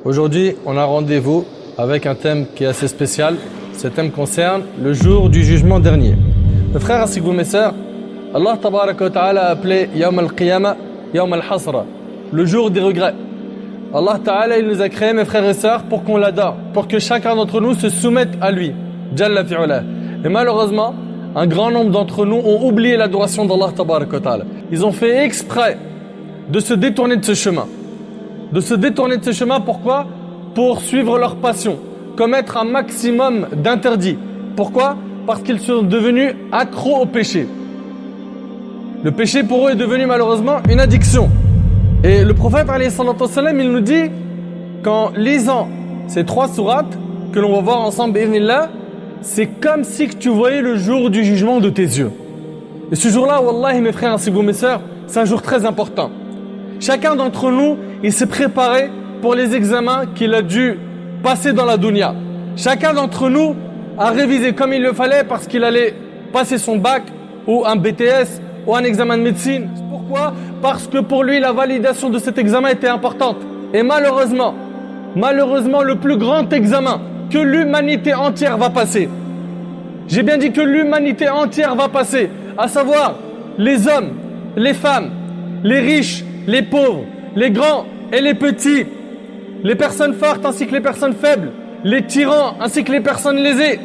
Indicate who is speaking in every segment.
Speaker 1: Aujourd'hui, on a rendez-vous avec un thème qui est assez spécial. Ce thème concerne le jour du jugement dernier. Mes frères ainsi que vous, mes sœurs, Allah tabaraka wa ta'ala a appelé Yawm al-Qiyamah, Yawm al-Hasra, le jour des regrets. Allah ta'ala, il nous a créés, mes frères et sœurs, pour qu'on l'adore, pour que chacun d'entre nous se soumette à lui. Jalla fi'ulah. Et malheureusement, un grand nombre d'entre nous ont oublié l'adoration d'Allah tabaraka wa ta'ala. Ils ont fait exprès de se détourner de ce chemin. De se détourner de ce chemin, pourquoi? Pour suivre leur passion, commettre un maximum d'interdits. Pourquoi? Parce qu'ils sont devenus accros au péché. Le péché pour eux est devenu malheureusement une addiction. Et le prophète alayhi salatu wassalam, il nous dit qu'en lisant ces 3 sourates que l'on va voir ensemble, bi'idhnillah, c'est comme si que tu voyais le jour du jugement de tes yeux. Et ce jour-là, wallahi mes frères ainsi que vous mes sœurs, c'est un jour très important. Chacun d'entre nous, il s'est préparé pour les examens qu'il a dû passer dans la dunya. Chacun d'entre nous a révisé comme il le fallait parce qu'il allait passer son bac ou un BTS ou un examen de médecine. Pourquoi? Parce que pour lui, la validation de cet examen était importante. Et malheureusement, le plus grand examen que l'humanité entière va passer, j'ai bien dit que l'humanité entière va passer, à savoir les hommes, les femmes, les riches, les pauvres, les grands et les petits, les personnes fortes ainsi que les personnes faibles, les tyrans ainsi que les personnes lésées.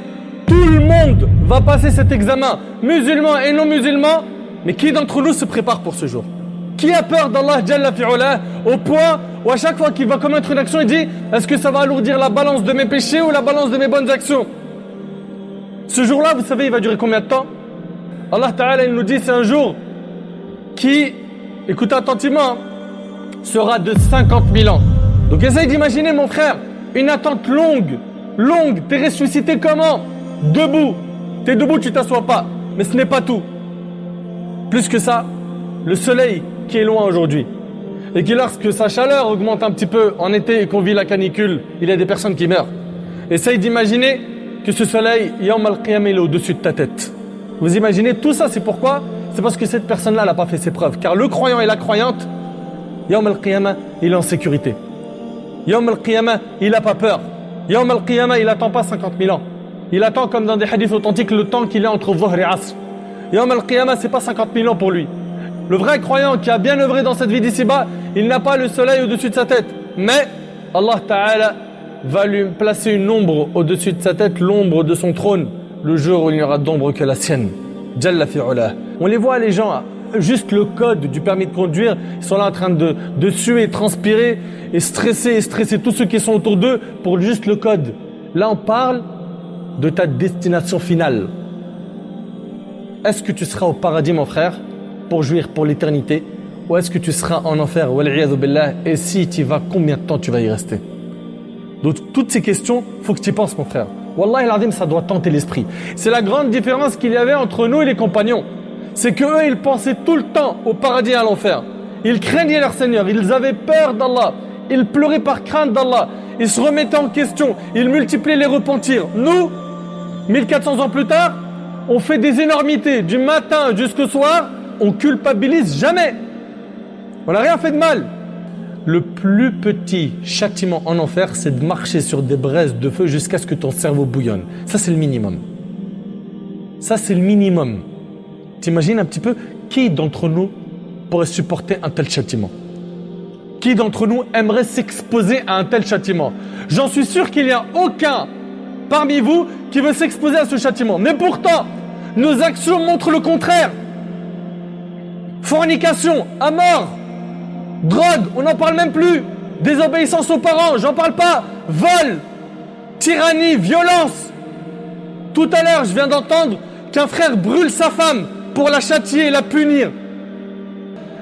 Speaker 1: Tout le monde va passer cet examen, musulmans et non musulmans. Mais qui d'entre nous se prépare pour ce jour? Qui a peur d'Allah Jalla fi'ulah au point où à chaque fois qu'il va commettre une action, il dit: est-ce que ça va alourdir la balance de mes péchés ou la balance de mes bonnes actions? Ce jour-là, vous savez, il va durer combien de temps? Allah Ta'ala, il nous dit, c'est un jour qui, écoutez attentivement, sera de 50 000 ans. Donc essaye d'imaginer, mon frère, une attente longue. T'es ressuscité comment? Debout. T'es debout, tu t'assois pas. Mais ce n'est pas tout. Plus que ça, le soleil qui est loin aujourd'hui. Et qui, lorsque sa chaleur augmente un petit peu en été et qu'on vit la canicule, il y a des personnes qui meurent. Essaye d'imaginer que ce soleil, Yawm al-Qiyamah, il est au-dessus de ta tête. Vous imaginez tout ça, c'est pourquoi? C'est parce que cette personne-là, elle n'a pas fait ses preuves. Car le croyant et la croyante, Yawm al-Qiyamah, il est en sécurité. Yawm al-Qiyamah, il n'a pas peur. Yawm al-Qiyamah, il n'attend pas 50 000 ans. Il attend, comme dans des hadiths authentiques, le temps qu'il est entre Dhuhr et Asr. Yawm al-Qiyamah, c'est pas 50 000 ans pour lui. Le vrai croyant qui a bien œuvré dans cette vie d'ici-bas, il n'a pas le soleil au-dessus de sa tête. Mais Allah Ta'ala va lui placer une ombre au-dessus de sa tête, l'ombre de son trône, le jour où il n'y aura d'ombre que la sienne. Jalla fi'ulah. On les voit, les gens, juste le code du permis de conduire, ils sont là en train de suer, transpirer et stresser tous ceux qui sont autour d'eux pour juste le code. Là, on parle de ta destination finale. Est-ce que tu seras au paradis, mon frère, pour jouir pour l'éternité, ou est-ce que tu seras en enfer, wal'iyadhu billah, et si tu y vas, combien de temps tu vas y rester? Donc toutes ces questions, faut que tu y penses, mon frère. Wallahi al-azim, ça doit tenter l'esprit. C'est la grande différence qu'il y avait entre nous et les compagnons. C'est qu'eux, ils pensaient tout le temps au paradis et à l'enfer. Ils craignaient leur Seigneur, ils avaient peur d'Allah, ils pleuraient par crainte d'Allah, ils se remettaient en question, ils multipliaient les repentirs. Nous, 1400 ans plus tard, on fait des énormités, du matin jusqu'au soir, on culpabilise jamais. On n'a rien fait de mal. Le plus petit châtiment en enfer, c'est de marcher sur des braises de feu jusqu'à ce que ton cerveau bouillonne. Ça, c'est le minimum. Ça, c'est le minimum. T'imagines un petit peu, qui d'entre nous pourrait supporter un tel châtiment? Qui d'entre nous aimerait s'exposer à un tel châtiment? J'en suis sûr qu'il n'y a aucun parmi vous qui veut s'exposer à ce châtiment. Mais pourtant, nos actions montrent le contraire. Fornication, à mort. Drogue, on n'en parle même plus. Désobéissance aux parents, j'en parle pas. Vol, tyrannie, violence. Tout à l'heure, je viens d'entendre qu'un frère brûle sa femme pour la châtier et la punir.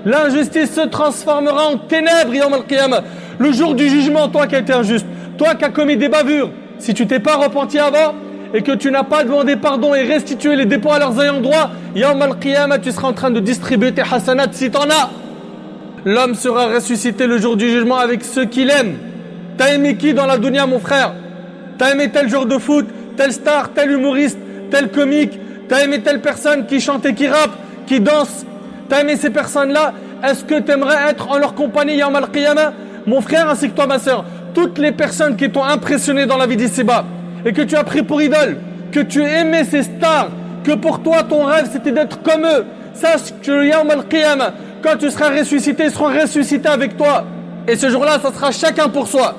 Speaker 1: L'injustice se transformera en ténèbres, Yawm al-Qiyamah. Le jour du jugement, toi qui as été injuste, toi qui as commis des bavures, si tu t'es pas repenti avant et que tu n'as pas demandé pardon et restitué les dépôts à leurs ayants droit, Yawm al-Qiyamah, tu seras en train de distribuer tes hasanat si t'en as. L'homme sera ressuscité le jour du jugement avec ceux qu'il aime. T'as aimé qui dans la dunya, mon frère? T'as aimé tel joueur de foot, tel star, tel humoriste, tel comique? T'as aimé telle personne qui chante et qui rappe, qui danse? T'as aimé ces personnes-là? Est-ce que t'aimerais être en leur compagnie, Yawm al-Qiyamah? Mon frère ainsi que toi, ma sœur, toutes les personnes qui t'ont impressionné dans la vie d'ici-bas et que tu as pris pour idole, que tu aimais ces stars, que pour toi ton rêve c'était d'être comme eux, sache que le Yawm al-Qiyamah, quand tu seras ressuscité, ils seront ressuscités avec toi. Et ce jour-là, ça sera chacun pour soi.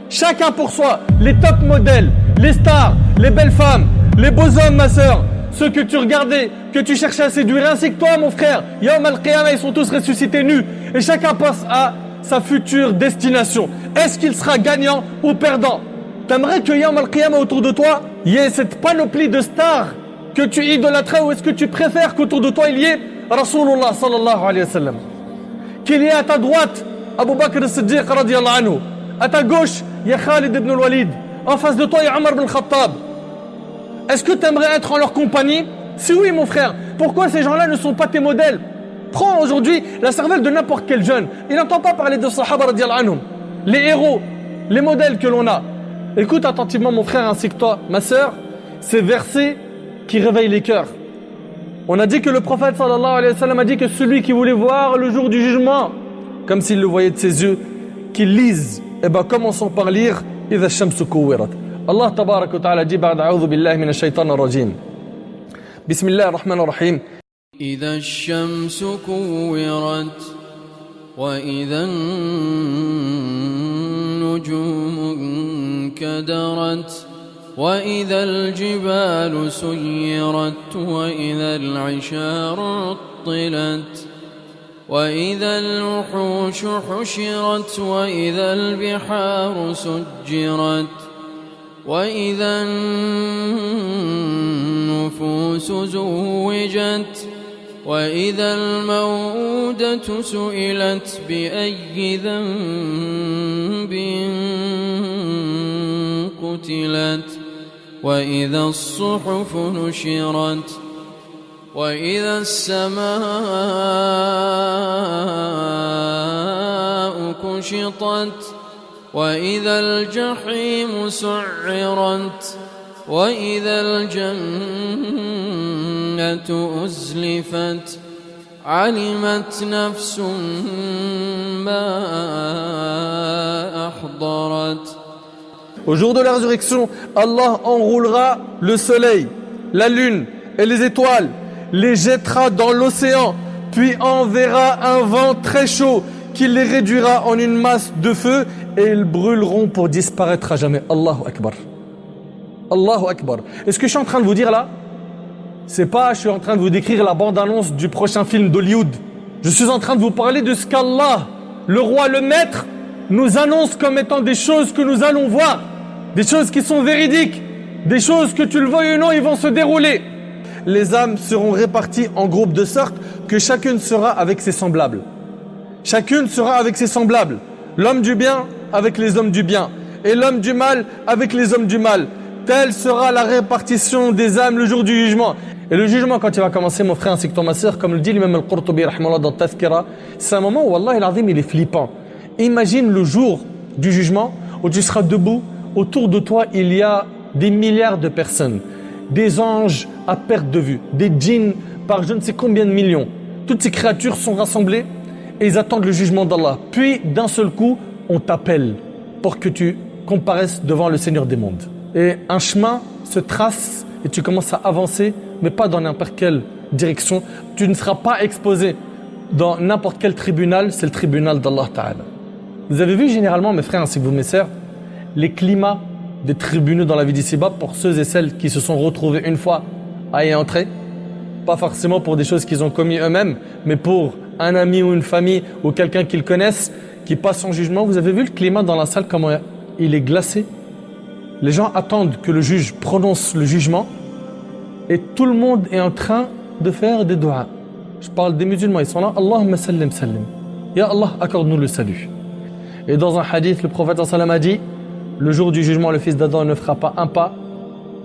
Speaker 1: Chacun pour soi. Les top modèles, les stars, les belles femmes, les beaux hommes, ma sœur, ceux que tu regardais, que tu cherchais à séduire, ainsi que toi, mon frère. Yawm al-Qiyamah, ils sont tous ressuscités nus. Et chacun passe à sa future destination. Est-ce qu'il sera gagnant ou perdant? T'aimerais que Yawm al-Qiyamah autour de toi, il y ait cette panoplie de stars que tu idolâtrais, ou est-ce que tu préfères qu'autour de toi il y ait Rasulullah sallallahu alayhi wa sallam? Qu'il y ait à ta droite Abu Bakr as-Siddiq radiyallahu anhu, à ta gauche il y a Khalid ibn al-Walid, en face de toi il y a Omar ibn al-Khattab. Est-ce que tu aimerais être en leur compagnie? Si oui, mon frère, pourquoi ces gens-là ne sont pas tes modèles? Prends aujourd'hui la cervelle de n'importe quel jeune, il n'entend pas parler de Sahaba radiyallahu anhum, les héros, les modèles que l'on a. Écoute attentivement, mon frère, ainsi que toi, ma sœur, ces versets qui réveillent les cœurs. On a dit que le prophète sallallahu alayhi wa sallam a dit que celui qui voulait voir le jour du jugement, comme s'il le voyait de ses yeux, qu'il lise. Eh bien, commençons par lire إذا الشمس كورت. Allah tabarak wa ta'ala dit بعد أعوذ بالله من الشيطان الرجيم. بسم الله الرحمن الرحيم.
Speaker 2: إذا الشمس كورت وإذا النجوم انكدرت وإذا الجبال سيرت وإذا العشار عطلت وإذا الوحوش حشرت وإذا البحار سجرت وإذا النفوس زوجت وإذا الموءودة سئلت بأي ذنب قتلت وإذا الصحف نشرت وإذا السماء كشطت وإذا الجحيم سعرت وإذا الجنة أزلفت علمت نفس ما أحضرت.
Speaker 1: Au jour de la résurrection, Allah enroulera le soleil, la lune et les étoiles, les jettera dans l'océan, puis enverra un vent très chaud qui les réduira en une masse de feu et ils brûleront pour disparaître à jamais. Allahu Akbar. Allahu Akbar. Et ce que je suis en train de vous dire là, c'est pas je suis en train de vous décrire la bande-annonce du prochain film d'Hollywood. Je suis en train de vous parler de ce qu'Allah, le roi, le maître, nous annonce comme étant des choses que nous allons voir, des choses qui sont véridiques, des choses que tu le veuilles ou non, ils vont se dérouler. Les âmes seront réparties en groupes de sorte que chacune sera avec ses semblables. Chacune sera avec ses semblables. L'homme du bien avec les hommes du bien et l'homme du mal avec les hommes du mal. Telle sera la répartition des âmes le jour du jugement. Et le jugement, quand il va commencer, mon frère ainsi que toi, ma sœur, comme le dit l'imam al-Qurtubi rahimahullah dans Tazkira, c'est un moment où Allah al-Azim il est flippant. Imagine le jour du jugement où tu seras debout, autour de toi il y a des milliards de personnes, des anges à perte de vue, des djinns par je ne sais combien de millions. Toutes ces créatures sont rassemblées et ils attendent le jugement d'Allah. Puis d'un seul coup, on t'appelle pour que tu comparaisses devant le Seigneur des mondes. Et un chemin se trace et tu commences à avancer, mais pas dans n'importe quelle direction. Tu ne seras pas exposé dans n'importe quel tribunal, c'est le tribunal d'Allah Ta'ala. Vous avez vu généralement, mes frères ainsi que vous, mes sœurs, les climats des tribunaux dans la vie d'ici-bas pour ceux et celles qui se sont retrouvés une fois à y entrer. Pas forcément pour des choses qu'ils ont commis eux-mêmes, mais pour un ami ou une famille ou quelqu'un qu'ils connaissent qui passe en jugement. Vous avez vu le climat dans la salle, comment il est glacé? Les gens attendent que le juge prononce le jugement et tout le monde est en train de faire des doigts. Je parle des musulmans, ils sont là. Allahumma sallim sallim. Ya Allah, accorde-nous le salut. Et dans un hadith, le prophète sallam a dit: le jour du jugement, le fils d'Adam ne fera pas un pas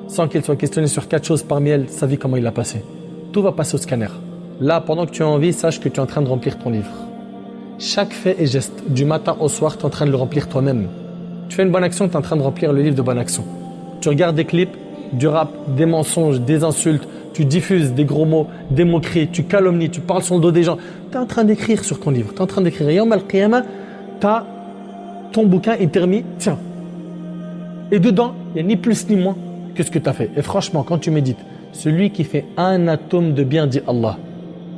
Speaker 1: sans qu'il soit questionné sur 4 choses, parmi elles, sa vie, comment il l'a passée. Tout va passer au scanner. Là, pendant que tu es en vie, sache que tu es en train de remplir ton livre. Chaque fait et geste, du matin au soir, tu es en train de le remplir toi-même. Tu fais une bonne action, tu es en train de remplir le livre de bonne action. Tu regardes des clips, du rap, des mensonges, des insultes, tu diffuses des gros mots, des moqueries, tu calomnies, tu parles sur le dos des gens. Tu es en train d'écrire sur ton livre, tu es en train d'écrire. Yawm al-Qiyamah, tu as ton bouquin, il t'a remis, tiens. Et dedans, il n'y a ni plus ni moins que ce que tu as fait. Et franchement, quand tu médites, celui qui fait un atome de bien, dit Allah,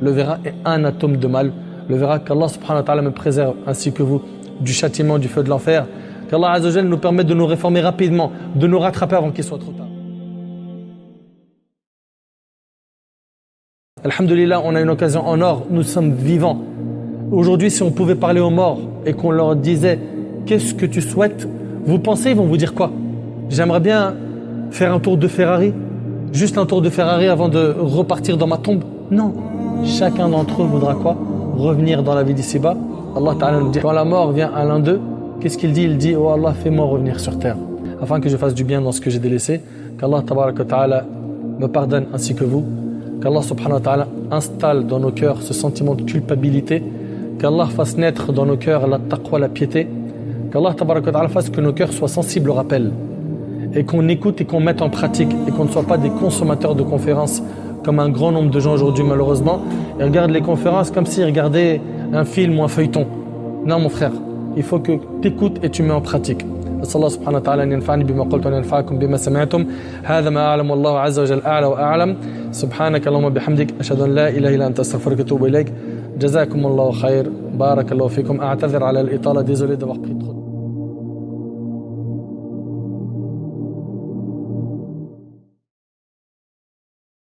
Speaker 1: le verra, et un atome de mal, le verra. Qu'Allah subhanahu wa ta'ala me préserve, ainsi que vous, du châtiment, du feu de l'enfer. Qu'Allah azza wa jalla nous permette de nous réformer rapidement, de nous rattraper avant qu'il soit trop tard. Alhamdulillah, on a une occasion en or, nous sommes vivants. Aujourd'hui, si on pouvait parler aux morts et qu'on leur disait « Qu'est-ce que tu souhaites ?» Vous pensez, ils vont vous dire quoi? J'aimerais bien faire un tour de Ferrari, juste un tour de Ferrari avant de repartir dans ma tombe. Non, chacun d'entre eux voudra quoi? Revenir dans la vie d'ici-bas. Allah Ta'ala nous dit, quand la mort vient à l'un d'eux, qu'est-ce qu'il dit? Il dit, oh Allah, fais-moi revenir sur terre, afin que je fasse du bien dans ce que j'ai délaissé. Qu'Allah Ta'ala me pardonne ainsi que vous. Qu'Allah Subhanahu wa Ta'ala installe dans nos cœurs ce sentiment de culpabilité. Qu'Allah fasse naître dans nos cœurs la taqwa, la piété. Qu'Allah Ta'ala fasse que nos cœurs soient sensibles au rappel. Et qu'on écoute et qu'on mette en pratique. Et qu'on ne soit pas des consommateurs de conférences comme un grand nombre de gens aujourd'hui malheureusement. Ils regardent les conférences comme s'ils regardaient un film ou un feuilleton. Non mon frère, il faut que tu écoutes et tu mets en pratique. أسأل الله سبحانه وتعالى أن ينفعني بما قلت وأن ينفعكم بما سمعتم هذا ما أعلم والله عز وجل أعلى وأعلم سبحانك اللهم بحمدك أشهد أن لا إله إلا أنت أستغفرك وأتوب إليك جزاكم الله خير بارك الله فيكم أعتذر على الإطالة désolé d'avoir pris trop